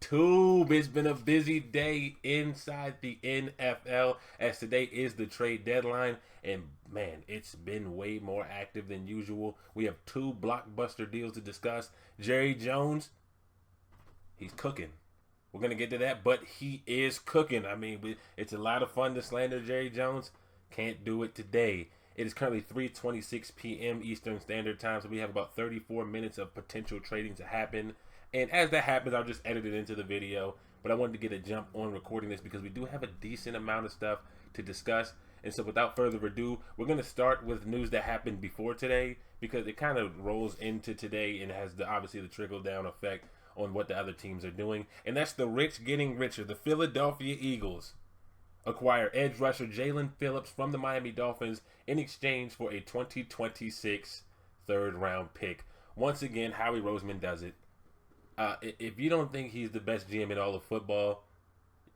YouTube. It's been a busy day inside the NFL as today is the trade deadline. And man, it's been way more active than usual. We have two blockbuster deals to discuss. Jerry Jones, he's cooking. We're going to get to that, but he is cooking. I mean, it's a lot of fun to slander Jerry Jones. Can't do it today. It is currently 3:26 p.m. Eastern Standard Time, so we have about 34 minutes of potential trading to happen. And as that happens, I'll just edit it into the video. But I wanted to get a jump on recording this because we do have a decent amount of stuff to discuss. And so without further ado, we're going to start with news that happened before today because it kind of rolls into today and has obviously the trickle down effect on what the other teams are doing. And that's the rich getting richer. The Philadelphia Eagles acquire edge rusher Jalen Phillips from the Miami Dolphins in exchange for a 2026 third-round pick. Once again, Howie Roseman does it. If you don't think he's the best GM in all of football,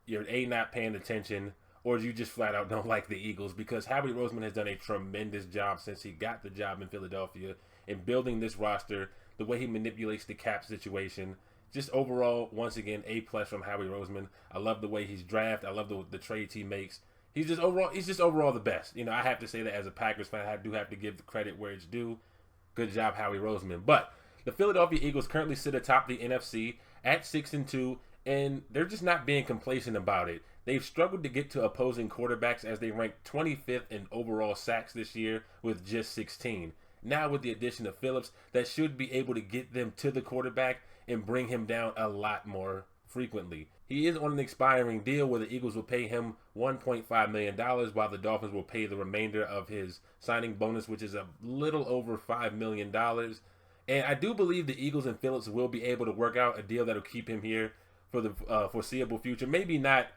you're A, not paying attention, or you just flat out don't like the Eagles, because Howie Roseman has done a tremendous job since he got the job in Philadelphia in building this roster, the way he manipulates the cap situation. Just overall, once again, A+ from Howie Roseman. I love the way he's drafted. I love the trades he makes. He's just overall the best. You know, I have to say that as a Packers fan, I do have to give the credit where it's due. Good job, Howie Roseman. But the Philadelphia Eagles currently sit atop the NFC at 6-2, and they're just not being complacent about it. They've struggled to get to opposing quarterbacks as they rank 25th in overall sacks this year with just 16. Now with the addition of Phillips, that should be able to get them to the quarterback and bring him down a lot more frequently. He is on an expiring deal where the Eagles will pay him $1.5 million while the Dolphins will pay the remainder of his signing bonus, which is a little over $5 million. And I do believe the Eagles and Phillips will be able to work out a deal that will keep him here for the foreseeable future. Maybe not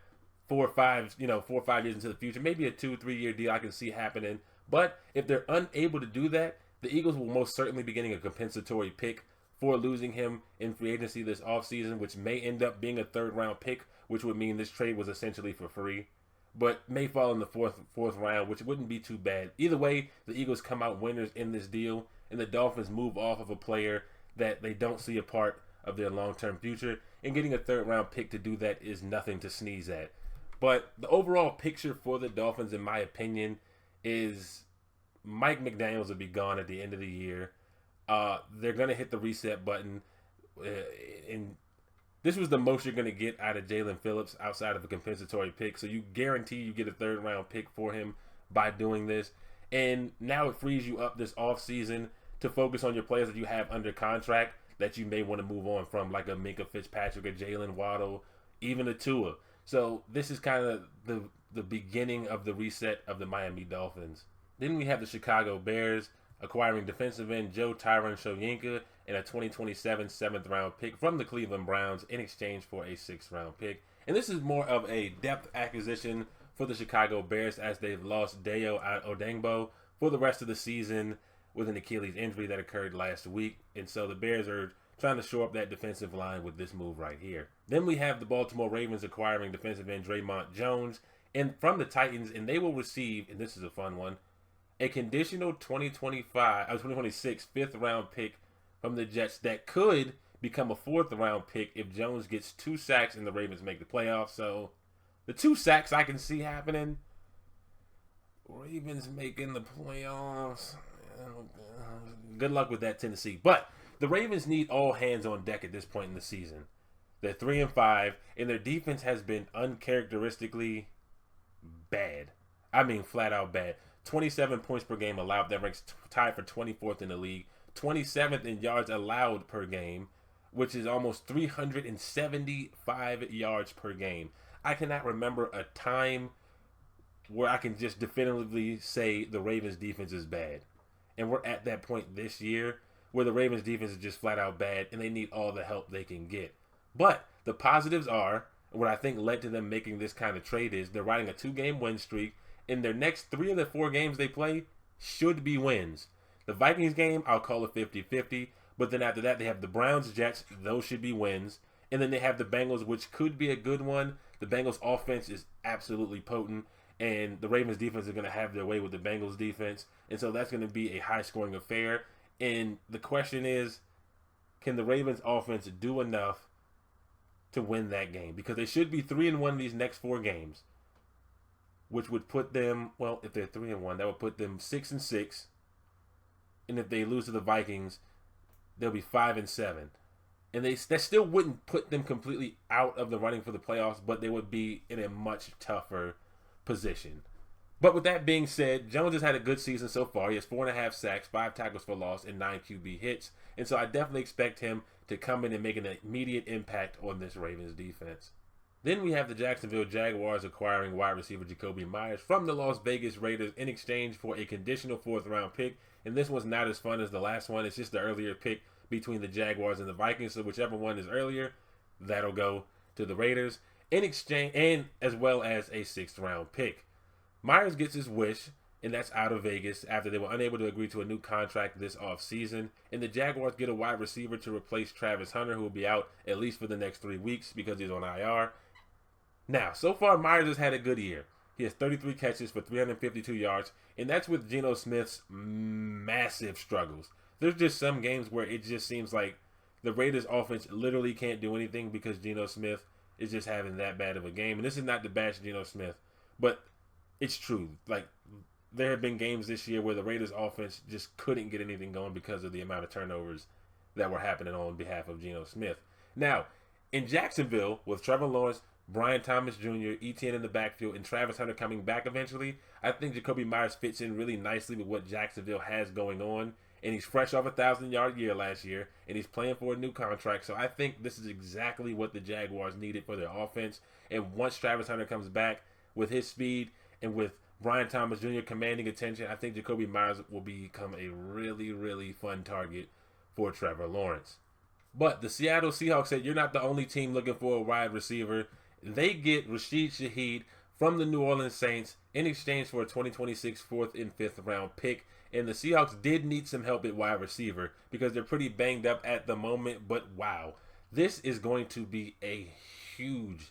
4 or 5 years into the future. Maybe a 2-3 year deal I can see happening. But if they're unable to do that, the Eagles will most certainly be getting a compensatory pick for losing him in free agency this offseason, which may end up being a third-round pick, which would mean this trade was essentially for free, but may fall in the fourth round, which wouldn't be too bad. Either way, the Eagles come out winners in this deal, and the Dolphins move off of a player that they don't see a part of their long-term future, and getting a third-round pick to do that is nothing to sneeze at. But the overall picture for the Dolphins, in my opinion, is Mike McDaniels will be gone at the end of the year. They're going to hit the reset button. And this was the most you're going to get out of Jalen Phillips outside of a compensatory pick. So you guarantee you get a third-round pick for him by doing this. And now it frees you up this offseason to focus on your players that you have under contract that you may want to move on from, like a Minkah Fitzpatrick, a Jalen Waddle, even a Tua. So this is kind of the beginning of the reset of the Miami Dolphins. Then we have the Chicago Bears acquiring defensive end Joe Tyron Shoyinka and a 2027 7th-round pick from the Cleveland Browns in exchange for a 6th-round pick. And this is more of a depth acquisition for the Chicago Bears as they've lost Dayo Odeyingbo for the rest of the season with an Achilles injury that occurred last week. And so the Bears are trying to shore up that defensive line with this move right here. Then we have the Baltimore Ravens acquiring defensive end Draymond Jones and from the Titans, and they will receive, and this is a fun one, a conditional 2026 5th-round pick from the Jets that could become a 4th-round pick if Jones gets 2 sacks and the Ravens make the playoffs. So the 2 sacks I can see happening. Ravens making the playoffs. Good luck with that, Tennessee. But the Ravens need all hands on deck at this point in the season. They're 3-5, and their defense has been uncharacteristically bad. I mean, flat out bad. 27 points per game allowed. That ranks tied for 24th in the league. 27th in yards allowed per game, which is almost 375 yards per game. I cannot remember a time where I can just definitively say the Ravens defense is bad. And we're at that point this year where the Ravens defense is just flat out bad and they need all the help they can get. But the positives are, what I think led to them making this kind of trade is they're riding a 2-game win streak. In their next 3 of the 4 games they play should be wins. The Vikings game, I'll call it 50-50. But then after that, they have the Browns, Jets. Those should be wins. And then they have the Bengals, which could be a good one. The Bengals offense is absolutely potent. And the Ravens defense is going to have their way with the Bengals defense. And so that's going to be a high-scoring affair. And the question is, can the Ravens offense do enough to win that game because they should be 3-1 these next 4 games, which would put them, well, if they're 3-1, that would put them 6-6, and if they lose to the Vikings, they'll be 5-7, and that still wouldn't put them completely out of the running for the playoffs, but they would be in a much tougher position. But with that being said, Jones has had a good season so far. He has 4.5 sacks, 5 tackles for loss, and 9 QB hits. And so I definitely expect him to come in and make an immediate impact on this Ravens defense. Then we have the Jacksonville Jaguars acquiring wide receiver Jacoby Myers from the Las Vegas Raiders in exchange for a conditional 4th-round pick. And this one's not as fun as the last one. It's just the earlier pick between the Jaguars and the Vikings. So whichever one is earlier, that'll go to the Raiders in exchange, and as well as a 6th-round pick. Myers gets his wish, and that's out of Vegas after they were unable to agree to a new contract this offseason. And the Jaguars get a wide receiver to replace Travis Hunter, who will be out at least for the next 3 weeks because he's on IR. Now, so far, Myers has had a good year. He has 33 catches for 352 yards, and that's with Geno Smith's massive struggles. There's just some games where it just seems like the Raiders offense literally can't do anything because Geno Smith is just having that bad of a game. And this is not to bash Geno Smith, but it's true. Like, there have been games this year where the Raiders offense just couldn't get anything going because of the amount of turnovers that were happening on behalf of Geno Smith. Now, in Jacksonville, with Trevor Lawrence, Brian Thomas Jr., Etienne in the backfield, and Travis Hunter coming back eventually, I think Jacoby Myers fits in really nicely with what Jacksonville has going on. And he's fresh off a 1,000-yard year last year, and he's playing for a new contract. So I think this is exactly what the Jaguars needed for their offense. And once Travis Hunter comes back with his speed, and with Brian Thomas Jr. commanding attention, I think Jacoby Myers will become a really, really fun target for Trevor Lawrence. But the Seattle Seahawks said, you're not the only team looking for a wide receiver. They get Rashid Shaheed from the New Orleans Saints in exchange for a 2026 4th and 5th round pick. And the Seahawks did need some help at wide receiver because they're pretty banged up at the moment. But wow, this is going to be a huge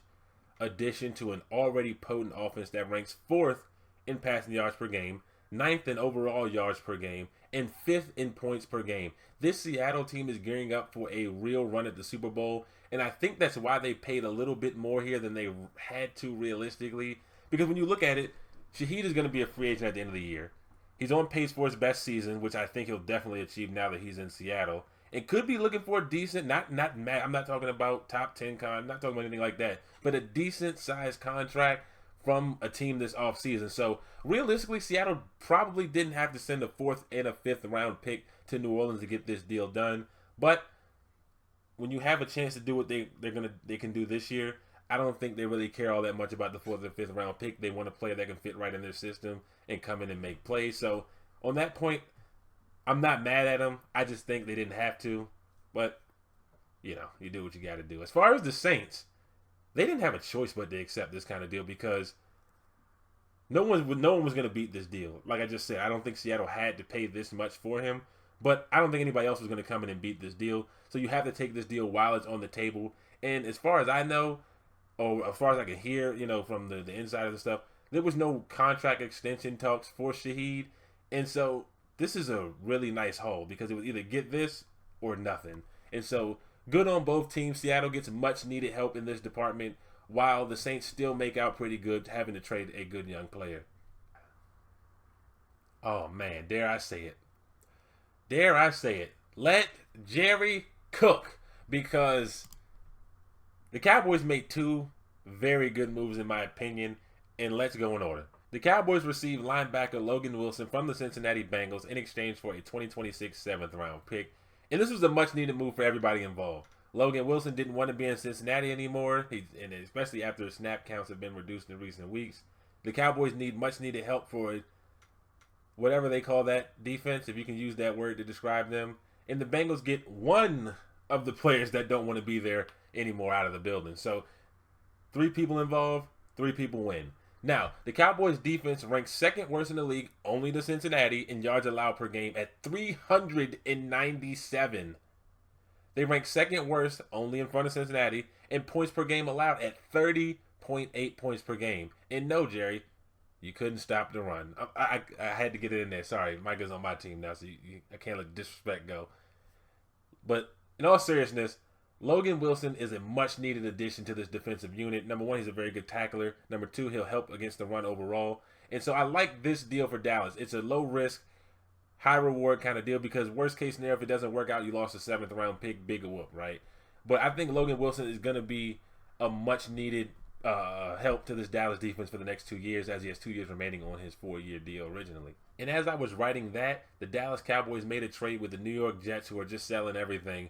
addition to an already potent offense that ranks 4th in passing yards per game, 9th in overall yards per game, and 5th in points per game. This Seattle team is gearing up for a real run at the Super Bowl, and I think that's why they paid a little bit more here than they had to realistically. Because when you look at it, Shaheed is going to be a free agent at the end of the year. He's on pace for his best season, which I think he'll definitely achieve now that he's in Seattle. And could be looking for a decent, I'm not talking about top 10 I'm not talking about anything like that, but a decent sized contract from a team this offseason. So realistically, Seattle probably didn't have to send a 4th and a 5th round pick to New Orleans to get this deal done. But when you have a chance to do what they can do this year, I don't think they really care all that much about the 4th and 5th round pick. They want a player that can fit right in their system and come in and make plays. So on that point, I'm not mad at them. I just think they didn't have to. But, you do what you got to do. As far as the Saints, they didn't have a choice but to accept this kind of deal because no one was going to beat this deal. Like I just said, I don't think Seattle had to pay this much for him. But I don't think anybody else was going to come in and beat this deal. So you have to take this deal while it's on the table. And as far as I know, or as far as I can hear, from the inside of the stuff, there was no contract extension talks for Shaheed. And so this is a really nice haul because it would either get this or nothing. And so good on both teams. Seattle gets much needed help in this department while the Saints still make out pretty good having to trade a good young player. Oh man, dare I say it. Dare I say it. Let Jerry cook, because the Cowboys made 2 very good moves in my opinion, and let's go in order. The Cowboys received linebacker Logan Wilson from the Cincinnati Bengals in exchange for a 2026 7th round pick. And this was a much needed move for everybody involved. Logan Wilson didn't want to be in Cincinnati anymore, and especially after his snap counts have been reduced in recent weeks. The Cowboys need much needed help for whatever they call that defense, if you can use that word to describe them. And the Bengals get one of the players that don't want to be there anymore out of the building. So 3 people involved, 3 people win. Now, the Cowboys defense ranks 2nd worst in the league, only to Cincinnati, in yards allowed per game at 397. They rank 2nd worst, only in front of Cincinnati, in points per game allowed at 30.8 points per game. And no, Jerry, you couldn't stop the run. I had to get it in there. Sorry, Mike is on my team now, so I can't let disrespect go. But in all seriousness, Logan Wilson is a much needed addition to this defensive unit. Number one, he's a very good tackler. Number two, he'll help against the run overall. And so I like this deal for Dallas. It's a low risk, high reward kind of deal because worst case scenario, if it doesn't work out, you lost a 7th round pick, big whoop, right? But I think Logan Wilson is going to be a much needed help to this Dallas defense for the next 2 years, as he has 2 years remaining on his 4-year deal originally. And as I was writing that, the Dallas Cowboys made a trade with the New York Jets, who are just selling everything,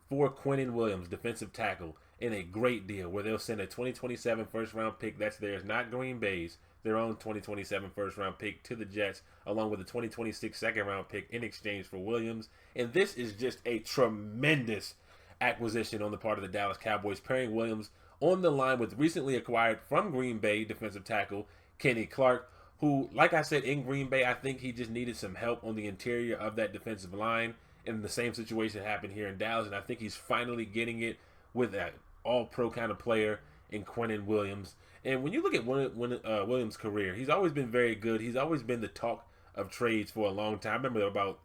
for Quinnen Williams, defensive tackle, in a great deal where they'll send a 2027 first round pick that's theirs, not Green Bay's, their own 2027 first round pick to the Jets, along with a 2026 second round pick in exchange for Williams. And this is just a tremendous acquisition on the part of the Dallas Cowboys, pairing Williams on the line with recently acquired from Green Bay defensive tackle Kenny Clark, who, like I said, in Green Bay, I think he just needed some help on the interior of that defensive line. And the same situation happened here in Dallas, and I think he's finally getting it with that all-pro kind of player in Quinnen Williams. And when you look at Williams' career, he's always been very good. He's always been the talk of trades for a long time. I remember about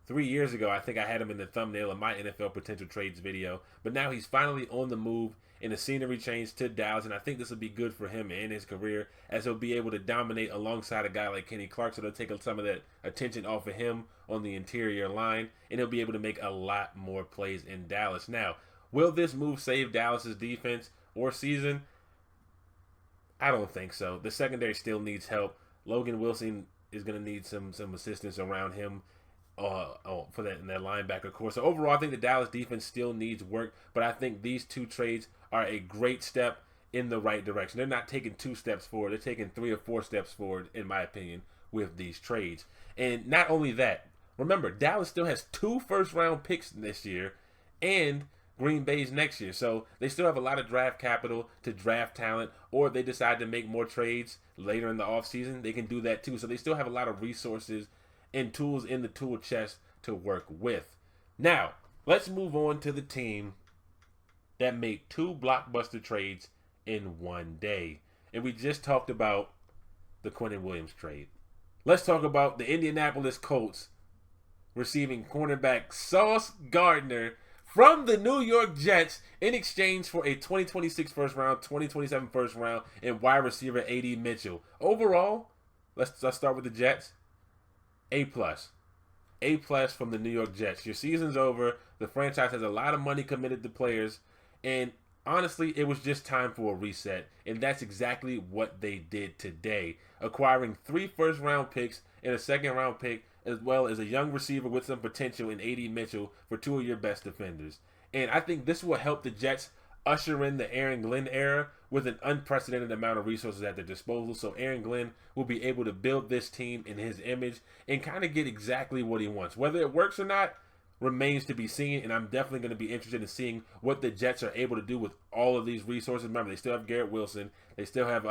3 years ago, I think I had him in the thumbnail of my NFL potential trades video. But now he's finally on the move in a scenery change to Dallas, and I think this will be good for him and his career, as he'll be able to dominate alongside a guy like Kenny Clark, so they'll take some of that attention off of him on the interior line, and he'll be able to make a lot more plays in Dallas. Now, will this move save Dallas's defense or season? I don't think so. The secondary still needs help. Logan Wilson is going to need some assistance around him for that in that linebacker core. So overall, I think the Dallas defense still needs work, but I think these two trades are a great step in the right direction. They're not taking 2 steps forward. They're taking 3 or 4 steps forward, in my opinion, with these trades. And not only that, remember, Dallas still has 2 first-round picks this year and Green Bay's next year. So they still have a lot of draft capital to draft talent, or if they decide to make more trades later in the offseason, they can do that too. So they still have a lot of resources and tools in the tool chest to work with. Now, let's move on to the team that made 2 blockbuster trades in one day. And we just talked about the Quinnen Williams trade. Let's talk about the Indianapolis Colts receiving cornerback Sauce Gardner from the New York Jets in exchange for a 2026 first round, 2027 first round, and wide receiver A.D. Mitchell. Overall, let's start with the Jets. A+. A+ from the New York Jets. Your season's over. The franchise has a lot of money committed to players. And honestly, it was just time for a reset. And that's exactly what they did today. Acquiring 3 first-round picks and a second-round pick, as well as a young receiver with some potential in A.D. Mitchell for 2 of your best defenders. And I think this will help the Jets usher in the Aaron Glenn era with an unprecedented amount of resources at their disposal. So Aaron Glenn will be able to build this team in his image and kind of get exactly what he wants. Whether it works or not remains to be seen, and I'm definitely going to be interested in seeing what the Jets are able to do with all of these resources. Remember, they still have Garrett Wilson, they still have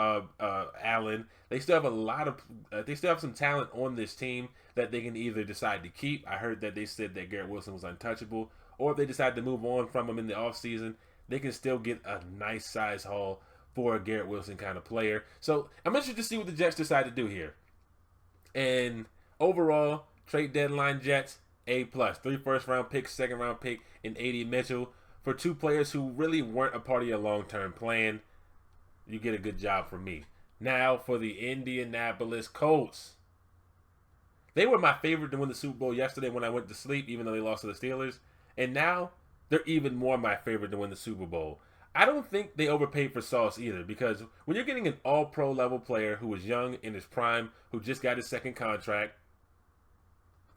Allen, they still have a lot of, they still have some talent on this team that they can either decide to keep. I heard that they said that Garrett Wilson was untouchable, or if they decide to move on from him in the offseason, they can still get a nice size haul for a Garrett Wilson kind of player. So I'm interested to see what the Jets decide to do here. And overall, trade deadline Jets, A+. 3 first-round picks, second-round pick, and A.D. Mitchell for 2 players who really weren't a part of your long-term plan. You get a good job from me. Now for the Indianapolis Colts. They were my favorite to win the Super Bowl yesterday when I went to sleep, even though they lost to the Steelers. And now they're even more my favorite to win the Super Bowl. I don't think they overpaid for Sauce either, because when you're getting an all-pro level player who was young in his prime, who just got his second contract,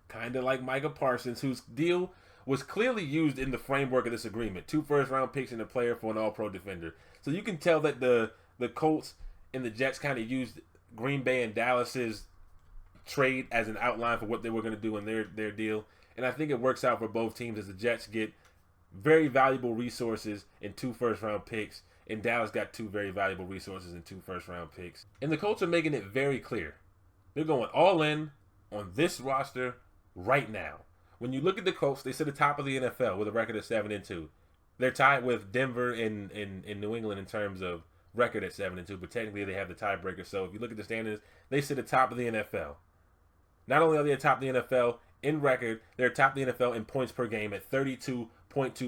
kind of like Micah Parsons, whose deal was clearly used in the framework of this agreement. 2 first-round picks and a player for an all-pro defender. So you can tell that the Colts and the Jets kind of used Green Bay and Dallas's trade as an outline for what they were going to do in their deal. And I think it works out for both teams, as the Jets get very valuable resources in 2 first-round picks, and Dallas got 2 very valuable resources in 2 first-round picks. And the Colts are making it very clear. They're going all in on this roster right now. When you look at the Colts, they sit atop of the NFL with a record of 7-2. They're tied with Denver and New England in terms of record at 7-2, but technically they have the tiebreaker. So if you look at the standings, they sit atop of the NFL. Not only are they atop the NFL in record, they're atop the NFL in points per game at 32.2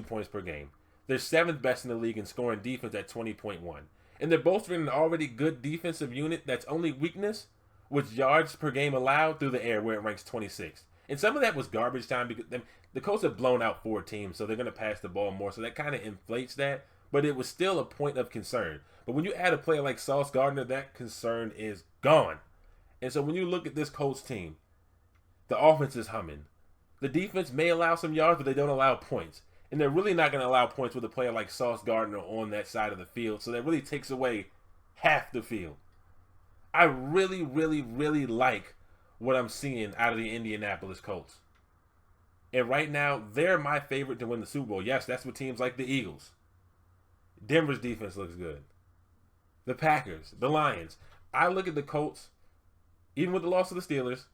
points per game. They're seventh best in the league in scoring defense at 20.1. And they're bolstering an already good defensive unit that's only weakness was yards per game allowed through the air, where it ranks 26th. And some of that was garbage time because the Colts have blown out 4 teams, so they're going to pass the ball more. So that kind of inflates that. But it was still a point of concern. But when you add a player like Sauce Gardner, that concern is gone. And so when you look at this Colts team, the offense is humming. The defense may allow some yards, but they don't allow points. And they're really not going to allow points with a player like Sauce Gardner on that side of the field. So that really takes away half the field. I really, really, really like what I'm seeing out of the Indianapolis Colts. And right now, they're my favorite to win the Super Bowl. Yes, that's what teams like the Eagles. Denver's defense looks good. The Packers, the Lions. I look at the Colts, even with the loss of the Steelers,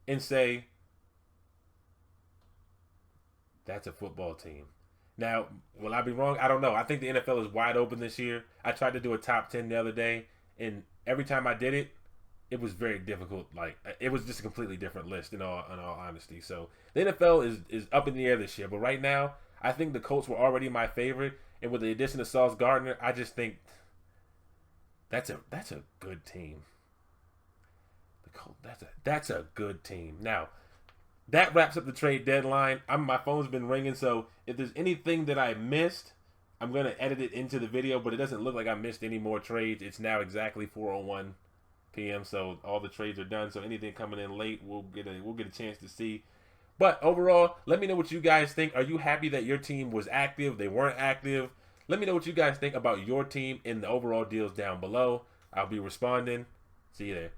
and say, that's a football team. Now, will I be wrong? I don't know. I think the NFL is wide open this year. I tried to do a top 10 the other day, and every time I did it, it was very difficult. Like, it was just a completely different list in all honesty. So the NFL is up in the air this year. But right now, I think the Colts were already my favorite. And with the addition of Sauce Gardner, I just think that's a good team. The Colts, that's a good team. Now, that wraps up the trade deadline. My phone's been ringing, so if there's anything that I missed, I'm going to edit it into the video, but it doesn't look like I missed any more trades. It's now exactly 4:01 p.m., so all the trades are done. So anything coming in late, we'll get a chance to see. But overall, let me know what you guys think. Are you happy that your team was active? They weren't active? Let me know what you guys think about your team in the overall deals down below. I'll be responding. See you there.